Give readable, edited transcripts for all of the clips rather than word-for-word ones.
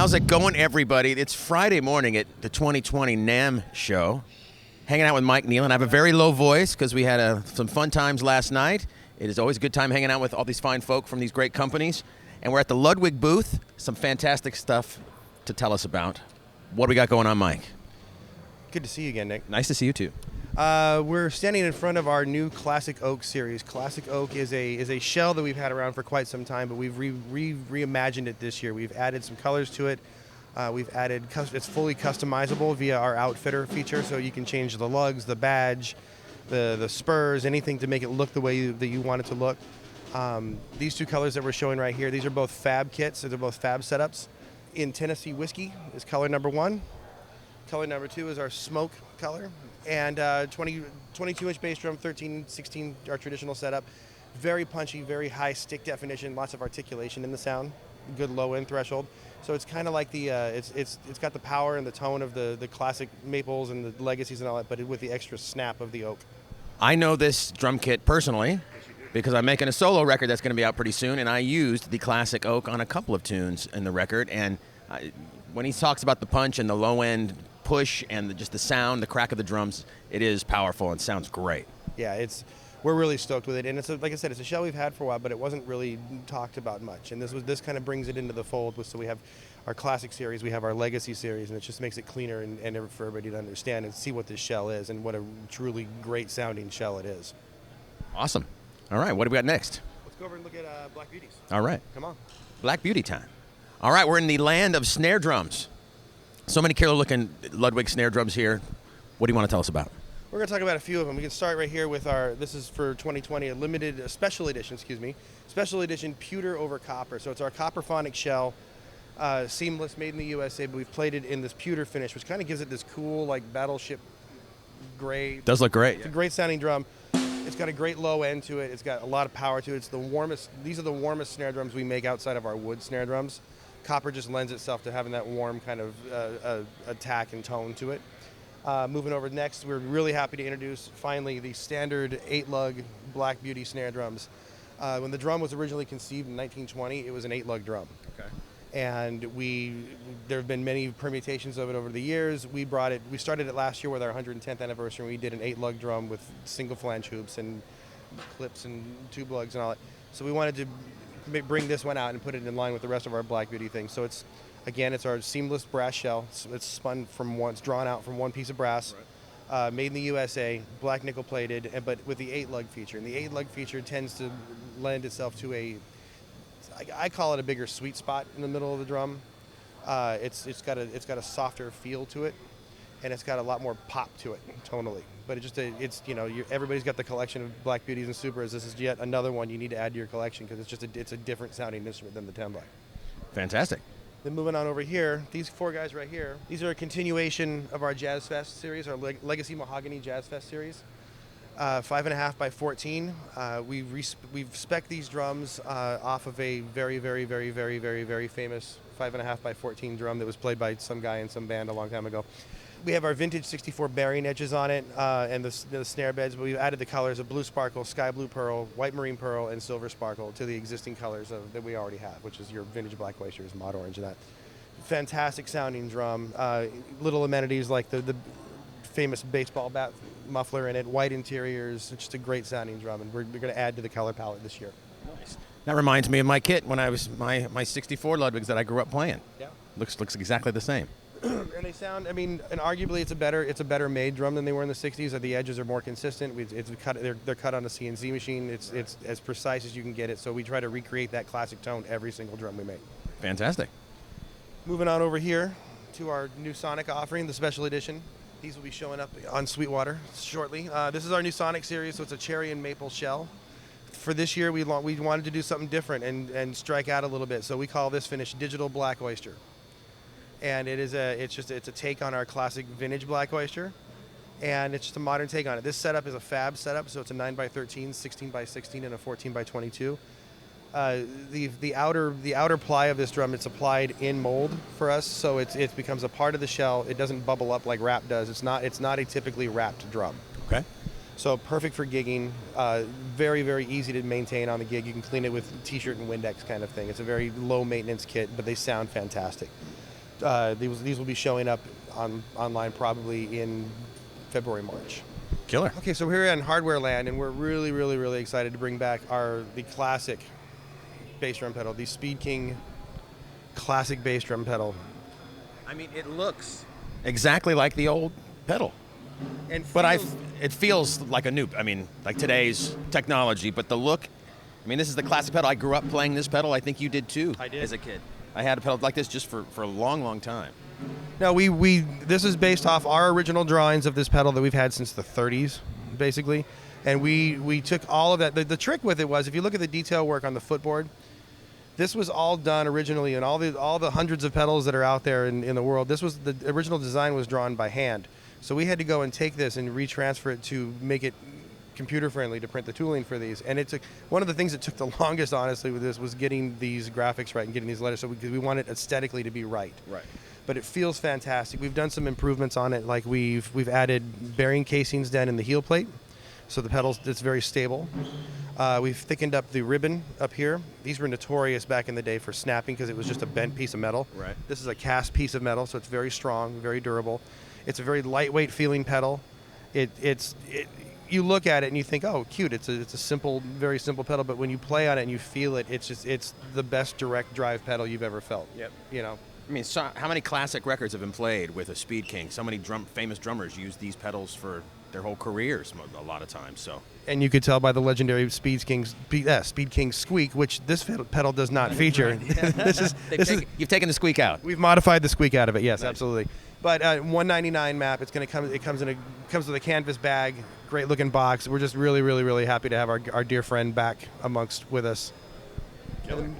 How's it going, everybody? It's Friday morning at the 2020 NAMM show. Hanging out with Mike Neal, and I have a very low voice because we had some fun times last night. It is always a good time hanging out with all these fine folk from these great companies. And we're at the Ludwig booth. Some fantastic stuff to tell us about. What do we got going on, Mike? Good to see you again, Nick. Nice to see you, too. We're standing in front of our new Classic Oak series. Classic Oak is a shell that we've had around for quite some time, but we've reimagined it this year. We've added some colors to it. We've added, it's fully customizable via our Outfitter feature, so you can change the lugs, the badge, the spurs, anything to make it look the way that you want it to look. These two colors that we're showing right here, these are both fab kits, so they're both fab setups. In Tennessee Whiskey is color number 1. Color number 2 is our smoke color. And 22-inch bass drum, 13-16, our traditional setup. Very punchy, very high stick definition, lots of articulation in the sound, good low end threshold. So it's kind of like the it's got the power and the tone of the classic maples and the legacies and all that, but with the extra snap of the oak. I know this drum kit personally because I'm making a solo record that's going to be out pretty soon, and I used the classic oak on a couple of tunes in the record. And when he talks about the punch and the low end push and just the sound, the crack of the drums, it is powerful and sounds great. Yeah, we're really stoked with it, and like I said, it's a shell we've had for a while, but it wasn't really talked about much. And this kind of brings it into the fold. So we have our classic series, we have our legacy series, and it just makes it cleaner and for everybody to understand and see what this shell is and what a truly great sounding shell it is. Awesome. All right, what do we got next? Let's go over and look at Black Beauties. All right. Come on. Black Beauty time. All right, we're in the land of snare drums. So many killer-looking Ludwig snare drums here. What do you want to tell us about? We're going to talk about a few of them. We can start right here with this is for 2020, a special edition pewter over copper. So it's our copper phonic shell, seamless, made in the USA, but we've played it in this pewter finish, which kind of gives it this cool, like, battleship gray. Does look great. It's a great sounding drum. It's got a great low end to it. It's got a lot of power to it. These are the warmest snare drums we make outside of our wood snare drums. Copper just lends itself to having that warm kind of attack and tone to it. Moving over next, we're really happy to introduce finally the standard 8-lug Black Beauty snare drums. When the drum was originally conceived in 1920, it was an 8-lug drum. Okay. And there have been many permutations of it over the years. We started it last year with our 110th anniversary, and we did an 8-lug drum with single flange hoops and clips and tube lugs and all that. So we wanted to bring this one out and put it in line with the rest of our Black Beauty thing. So it's our seamless brass shell. It's drawn out from one piece of brass, right. Made in the USA, black nickel plated, but with the 8-lug feature. And the 8-lug feature tends to lend itself to I call it a bigger sweet spot in the middle of the drum. It's got a softer feel to it, and it's got a lot more pop to it tonally. But everybody's got the collection of Black Beauties and Supers. This is yet another one you need to add to your collection because it's a different sounding instrument than the 10-lug. Fantastic. Then moving on over here, these 4 guys right here, these are a continuation of our Jazz Fest series, our Legacy Mahogany Jazz Fest series. 5.5 by 14. We've spec'd these drums off of a very, very, very, very, very, very famous 5.5 by 14 drum that was played by some guy in some band a long time ago. We have our vintage 64 bearing edges on it and the snare beds, but we've added the colors of blue sparkle, sky blue pearl, white marine pearl, and silver sparkle to the existing colors that we already have, which is your vintage black oysters, mod orange, and that. Fantastic sounding drum. Little amenities like the famous baseball bat muffler in it, white interiors. It's just a great sounding drum, and we're going to add to the color palette this year. Nice. That reminds me of my kit when I was my 64 Ludwigs that I grew up playing. Yeah. Looks exactly the same. And they sound, and arguably it's a better made drum than they were in the 60s. The edges are more consistent. They're cut on a CNC machine. It's as precise as you can get it. So we try to recreate that classic tone every single drum we make. Fantastic. Moving on over here to our new Sonic offering, the special edition. These will be showing up on Sweetwater shortly. This is our new Sonic series, so it's a cherry and maple shell. For this year, we wanted to do something different and strike out a little bit. So we call this finish Digital Black Oyster. And it's a take on our classic vintage Black Oyster, and it's just a modern take on it. This setup is a fab setup, so it's a 9x13, 16x16, and a 14x22. The outer ply of this drum, it's applied in mold for us, so it becomes a part of the shell. It doesn't bubble up like wrap does. It's not a typically wrapped drum. Okay. So perfect for gigging. Very, very easy to maintain on the gig. You can clean it with T-shirt and Windex kind of thing. It's a very low maintenance kit, but they sound fantastic. These will be showing up online probably in February, March. Killer. Okay, so we're here in Hardware Land, and we're really, really, really excited to bring back the classic bass drum pedal, the Speed King classic bass drum pedal. I mean, it looks exactly like the old pedal. But it feels like a new, I mean, like today's technology, but the look, I mean, this is the classic pedal. I grew up playing this pedal. I think you did too. I did. As a kid. I had a pedal like this just for a long, long time. No, this is based off our original drawings of this pedal that we've had since the 30s, basically. And we took all of that. The trick with it was, if you look at the detail work on the footboard, this was all done originally, and all the hundreds of pedals that are out there in the world, this was the original design was drawn by hand. So we had to go and take this and retransfer it to make it computer friendly to print the tooling for these. And it took, one of the things that took the longest, honestly, with this was getting these graphics right and getting these letters, so we want it aesthetically to be right. Right. But it feels fantastic. We've done some improvements on it, like we've added bearing casings down in the heel plate, so the pedals, it's very stable. We've thickened up the ribbon up here. These were notorious back in the day for snapping because it was just a bent piece of metal. Right. This is a cast piece of metal, so it's very strong, very durable. It's a very lightweight feeling pedal. You look at it and you think, oh, cute. It's a simple, very simple pedal. But when you play on it and you feel it, it's the best direct drive pedal you've ever felt. Yep. You know. I mean, so how many classic records have been played with a Speed King? So many famous drummers use these pedals for their whole careers a lot of times. So. And you could tell by the legendary Speed King squeak, which this pedal does not feature. You've taken the squeak out. We've modified the squeak out of it. Yes, Nice. Absolutely. But $199 map. It's going to come. It comes with a canvas bag. Great looking box. We're just really, really, really happy to have our dear friend back with us.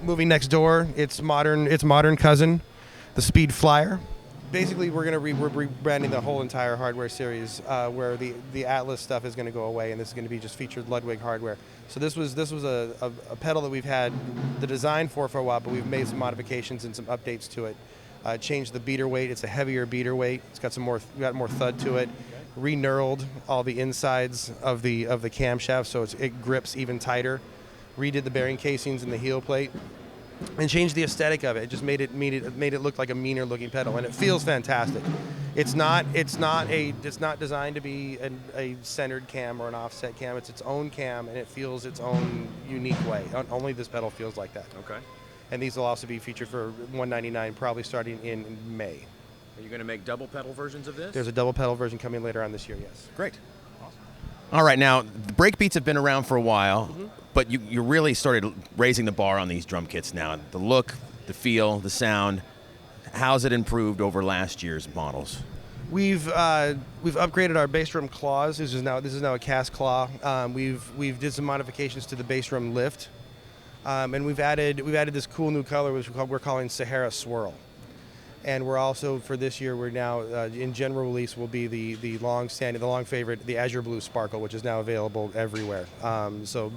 Moving next door, its modern cousin, the Speed Flyer. Basically, we're rebranding the whole entire hardware series, where the Atlas stuff is going to go away, and this is going to be just featured Ludwig hardware. So this was a pedal that we've had the design for a while, but we've made some modifications and some updates to it. Changed the beater weight. It's a heavier beater weight. It's got more thud to it. Re-knurled all the insides of the camshaft, so it grips even tighter. Redid the bearing casings and the heel plate, and changed the aesthetic of it. It just made it look like a meaner looking pedal, and it feels fantastic. It's not designed to be a centered cam or an offset cam. It's its own cam, and it feels its own unique way. Only this pedal feels like that. Okay. And these will also be featured for $199, probably starting in May. Are you going to make double pedal versions of this? There's a double pedal version coming later on this year, yes. Great. Awesome. All right, now, the breakbeats have been around for a while, but you really started raising the bar on these drum kits now. The look, the feel, the sound. How's it improved over last year's models? We've upgraded our bass drum claws. This is now a cast claw. We've did some modifications to the bass drum lift. And we've added this cool new color, which we're calling Sahara Swirl. And we're also, for this year, we're now in general release will be the long favorite, the Azure Blue Sparkle, which is now available everywhere. So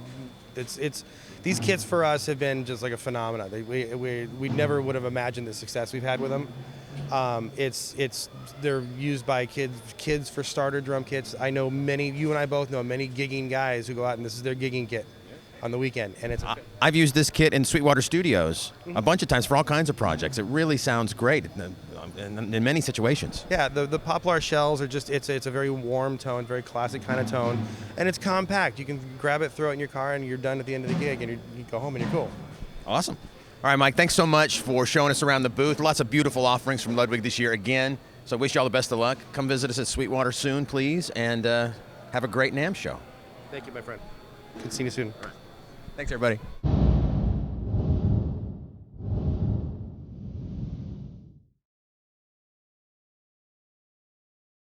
it's these kits for us have been just like a phenomenon. We never would have imagined the success we've had with them. They're used by kids for starter drum kits. I know you and I both know many gigging guys who go out and this is their gigging kit on the weekend, and I've used this kit in Sweetwater Studios a bunch of times for all kinds of projects. It really sounds great in many situations. Yeah, the poplar shells are just it's a very warm tone, very classic kind of tone, and it's compact. You can grab it, throw it in your car, and you're done at the end of the gig, and you go home and you're cool. Awesome. All right, Mike, thanks so much for showing us around the booth. Lots of beautiful offerings from Ludwig this year again. So I wish you all the best of luck. Come visit us at Sweetwater soon, please, and have a great NAMM show. Thank you, my friend. Good seeing you soon. All right. Thanks, everybody.